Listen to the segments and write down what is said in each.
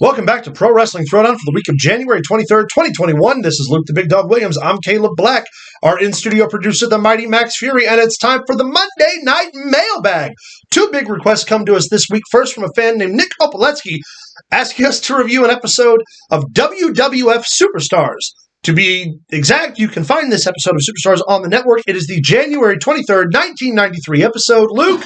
Welcome back to Pro Wrestling Throwdown for the week of January 23rd, 2021. This is Luke the Big Dog Williams. I'm Caleb Black, our in-studio producer, the Mighty Max Fury, and it's time for the Monday Night Mailbag. Two big requests come to us this week. First from a fan named Nick Opoletsky, asking us to review an episode of WWF Superstars. To be exact, you can find this episode of Superstars on the network. It is the January 23rd, 1993 episode. Luke,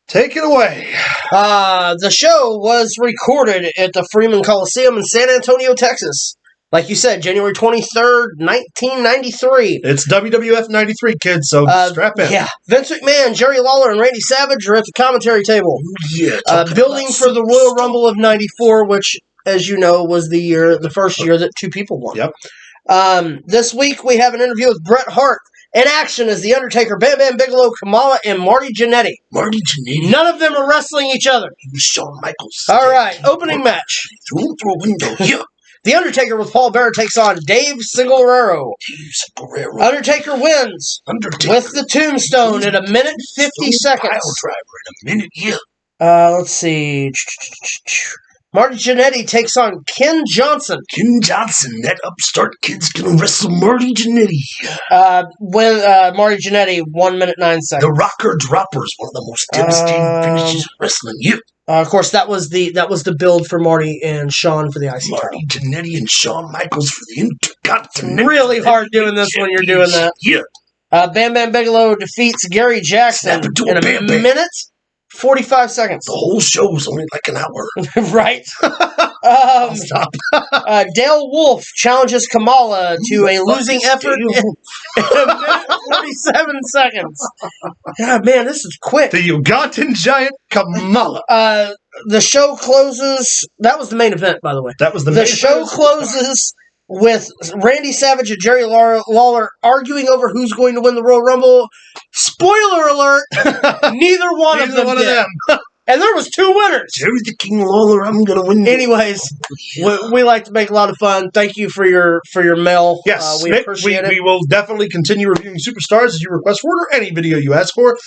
take it away. The show was recorded at the Freeman Coliseum in San Antonio, Texas. Like you said, January 23rd, 1993. It's WWF 93, kids, so strap in. Yeah. Vince McMahon, Jerry Lawler, and Randy Savage are at the commentary table. Yeah. Building for the Royal Rumble of 94, which, as you know, was the first year that two people won. Yep. This week, we have an interview with Bret Hart. In action is The Undertaker, Bam Bam Bigelow, Kamala, and Marty Jannetty. None of them are wrestling each other. It was Shawn Michaels. All right, opening match. Threw him through a window. Yeah. The Undertaker with Paul Bearer takes on Dave Cigarrero. Undertaker wins with the tombstone at 1:50 seconds. Pile driver in a minute. Yeah. Let's see. Marty Jannetty takes on Ken Johnson. Ken Johnson, that upstart kid's gonna wrestle Marty Jannetty. Marty Jannetty, 1:09. The Rocker Dropper is one of the most devastating finishes in wrestling. Yeah. Of course, that was the build for Marty and Shawn for the IC title. Marty Jannetty and Shawn Michaels for the Intercontinental. Really hard doing this when you're doing that. Yeah. Bam Bam Bigelow defeats Gary Jackson in a minute, 45 seconds. The whole show was only like an hour. Right. Stop. Dale Wolf challenges Kamala to a losing effort in a minute, 47 seconds. God, man, this is quick. The Ugandan giant Kamala. The show closes. That was the main event, by the way. That was the show closes with Randy Savage and Jerry Lawler arguing over who's going to win the Royal Rumble. Spoiler alert, neither one of them did. And there was two winners. Jerry the King Lawler, I'm going to win. Anyways, we like to make a lot of fun. Thank you for your mail. Yes, we appreciate it. We will definitely continue reviewing Superstars as you request for it or any video you ask for.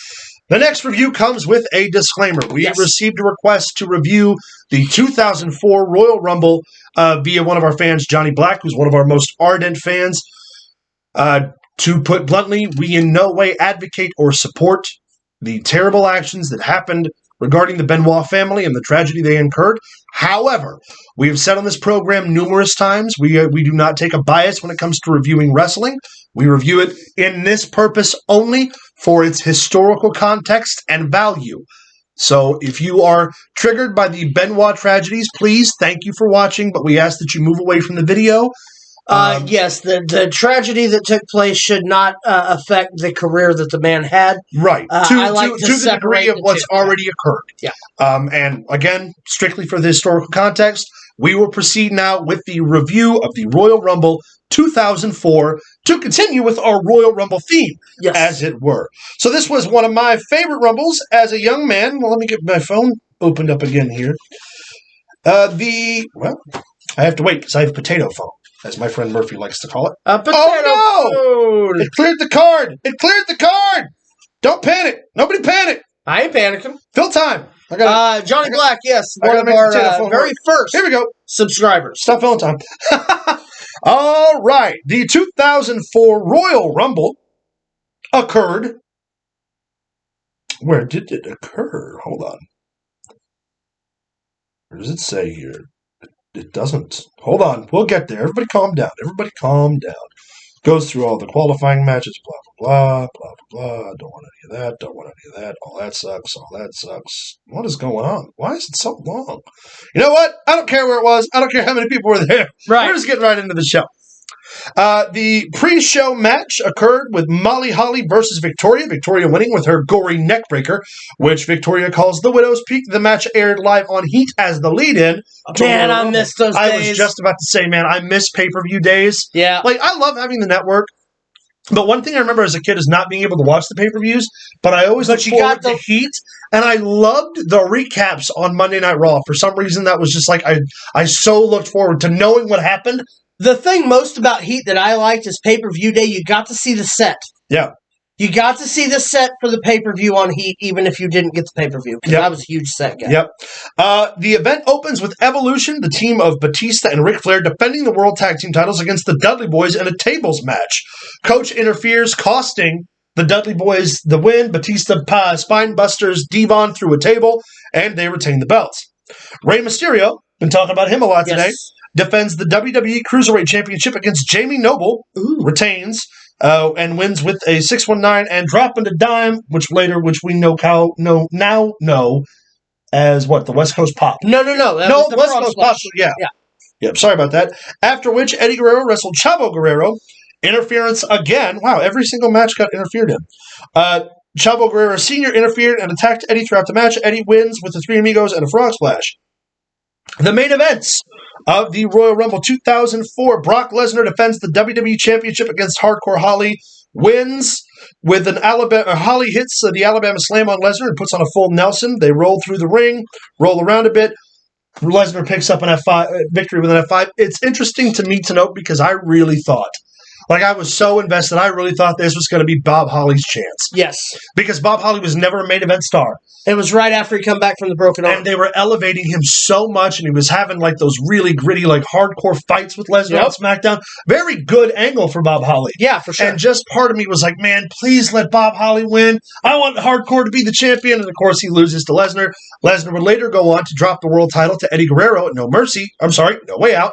The next review comes with a disclaimer. We received a request to review the 2004 Royal Rumble via one of our fans, Johnny Black, who's one of our most ardent fans. To put bluntly, we in no way advocate or support the terrible actions that happened regarding the Benoit family and the tragedy they incurred. However, we have said on this program numerous times, we do not take a bias when it comes to reviewing wrestling. We review it in this purpose only for its historical context and value. So if you are triggered by the Benoit tragedies, please, thank you for watching, but we ask that you move away from the video. Yes, the tragedy that took place should not affect the career that the man had. Right. To the degree of what's already occurred. Yeah. And again, strictly for the historical context, we will proceed now with the review of the Royal Rumble 2004 to continue with our Royal Rumble theme, as it were. So this was one of my favorite Rumbles as a young man. Well, let me get my phone opened up again here. I have to wait because I have a potato phone, as my friend Murphy likes to call it. Phone. It cleared the card! It cleared the card! Don't panic! Nobody panic! I ain't panicking. Fill time! Johnny Black, yes, one of our very first Here we go. subscribers. Stop filling time. All right. The 2004 Royal Rumble occurred. Where did it occur? Hold on. Where does it say here? It doesn't. Hold on. We'll get there. Everybody calm down. Everybody calm down. Goes through all the qualifying matches, blah, blah, blah, blah, blah. Don't want any of that. Don't want any of that. All that sucks. All that sucks. What is going on? Why is it so long? You know what? I don't care where it was. I don't care how many people were there. Right. We're just getting right into the show. The pre-show match occurred with Molly Holly versus Victoria. Victoria winning with her gory neckbreaker, which Victoria calls the Widow's Peak. The match aired live on Heat as the lead-in. Man, I missed those days. I was just about to say, man, I miss pay-per-view days. Yeah. Like, I love having the network. But one thing I remember as a kid is not being able to watch the pay-per-views, but I always looked forward to Heat, and I loved the recaps on Monday Night Raw. For some reason, that was just like, I so looked forward to knowing what happened. The thing most about Heat that I liked is pay-per-view day, you got to see the set. Yeah. You got to see the set for the pay-per-view on Heat, even if you didn't get the pay-per-view, because I was a huge set guy. Yep. The event opens with Evolution, the team of Batista and Ric Flair, defending the World Tag Team titles against the Dudley Boys in a tables match. Coach interferes, costing the Dudley Boys the win. Batista spine busters Devon through a table, and they retain the belts. Rey Mysterio, been talking about him a lot today, defends the WWE Cruiserweight Championship against Jamie Noble, retains, and wins with a 619 and dropping a dime, which we now know as what, the West Coast Pop. No. That was the West Coast Pop. Yeah. Sorry about that. After which Eddie Guerrero wrestled Chavo Guerrero. Interference again. Wow, every single match got interfered in. Chavo Guerrero Sr. interfered and attacked Eddie throughout the match. Eddie wins with the Three Amigos and a frog splash. The main events of the Royal Rumble 2004. Brock Lesnar defends the WWE Championship against Hardcore Holly. Wins with an Holly hits the Alabama Slam on Lesnar and puts on a full Nelson. They roll through the ring, roll around a bit. Lesnar picks up an F5 victory with an F5. It's interesting to me to note because I really thought, I was so invested, I really thought this was going to be Bob Holly's chance. Yes. Because Bob Holly was never a main event star. It was right after he come back from the broken arm. And they were elevating him so much, and he was having those really gritty, hardcore fights with Lesnar on SmackDown. Very good angle for Bob Holly. Yeah, for sure. And just part of me was like, man, please let Bob Holly win. I want Hardcore to be the champion. And of course, he loses to Lesnar. Lesnar would later go on to drop the world title to Eddie Guerrero at No Way Out,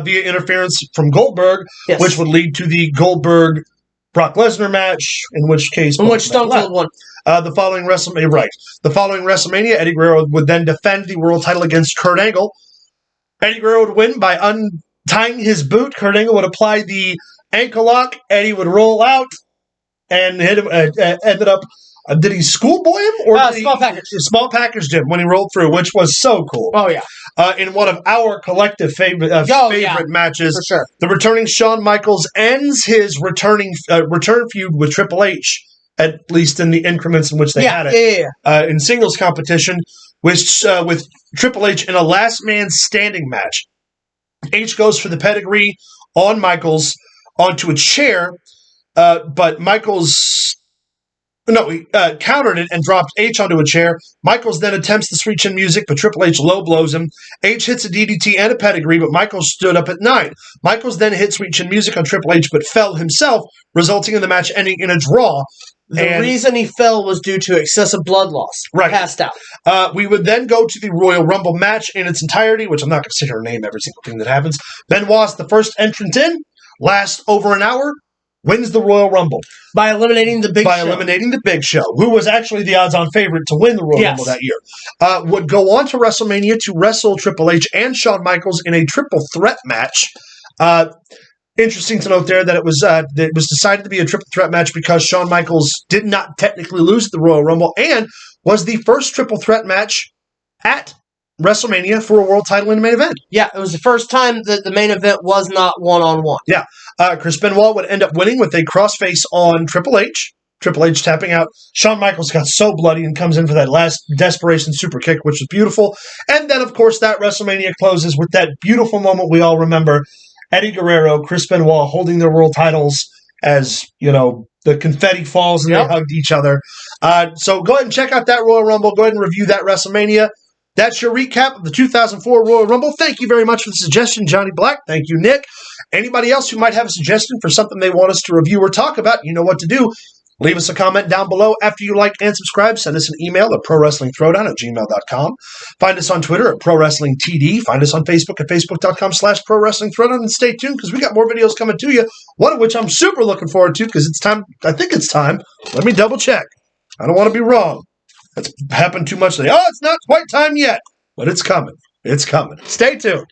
via interference from Goldberg, which would lead to the Goldberg-Brock Lesnar match, in which Stone Cold won. The following WrestleMania, Eddie Guerrero would then defend the world title against Kurt Angle. Eddie Guerrero would win by untying his boot. Kurt Angle would apply the ankle lock. Eddie would roll out and hit him. Ended up. Did he schoolboy him or small packaged him when he rolled through, which was so cool. Oh yeah! In one of our collective favorite matches, for sure. The returning Shawn Michaels ends his return feud with Triple H. At least in the increments in which they had it. In singles competition, with Triple H in a last man standing match. H goes for the pedigree on Michaels onto a chair, but Michaels countered it and dropped H onto a chair. Michaels then attempts the Sweet Chin Music, but Triple H low blows him. H hits a DDT and a pedigree, but Michaels stood up at 9. Michaels then hit Sweet Chin Music on Triple H, but fell himself, resulting in the match ending in a draw. The reason he fell was due to excessive blood loss. Right. Passed out. We would then go to the Royal Rumble match in its entirety, which I'm not going to sit here and name every single thing that happens. Benoit's the first entrant in, lasts over an hour, wins the Royal Rumble. By eliminating the Big Show. Who was actually the odds-on favorite to win the Royal Rumble that year. Would go on to WrestleMania to wrestle Triple H and Shawn Michaels in a triple threat match. Interesting to note there that it was decided to be a triple threat match because Shawn Michaels did not technically lose the Royal Rumble and was the first triple threat match at WrestleMania for a world title in the main event. Yeah, it was the first time that the main event was not one-on-one. Yeah. Chris Benoit would end up winning with a crossface on Triple H. Triple H tapping out. Shawn Michaels got so bloody and comes in for that last desperation super kick, which was beautiful. And then, of course, that WrestleMania closes with that beautiful moment we all remember. Eddie Guerrero, Chris Benoit holding their world titles as, the confetti falls and they hugged each other. So go ahead and check out that Royal Rumble. Go ahead and review that WrestleMania. That's your recap of the 2004 Royal Rumble. Thank you very much for the suggestion, Johnny Black. Thank you, Nick. Anybody else who might have a suggestion for something they want us to review or talk about, you know what to do. Leave us a comment down below after you like and subscribe. Send us an email at prowrestlingthrowdown@gmail.com. Find us on Twitter at prowrestlingtd. Find us on Facebook at facebook.com/prowrestlingthrowdown. And stay tuned because we got more videos coming to you, one of which I'm super looking forward to because it's time. I think it's time. Let me double check. I don't want to be wrong. That's happened too much today. Oh, it's not quite time yet, but it's coming. It's coming. Stay tuned.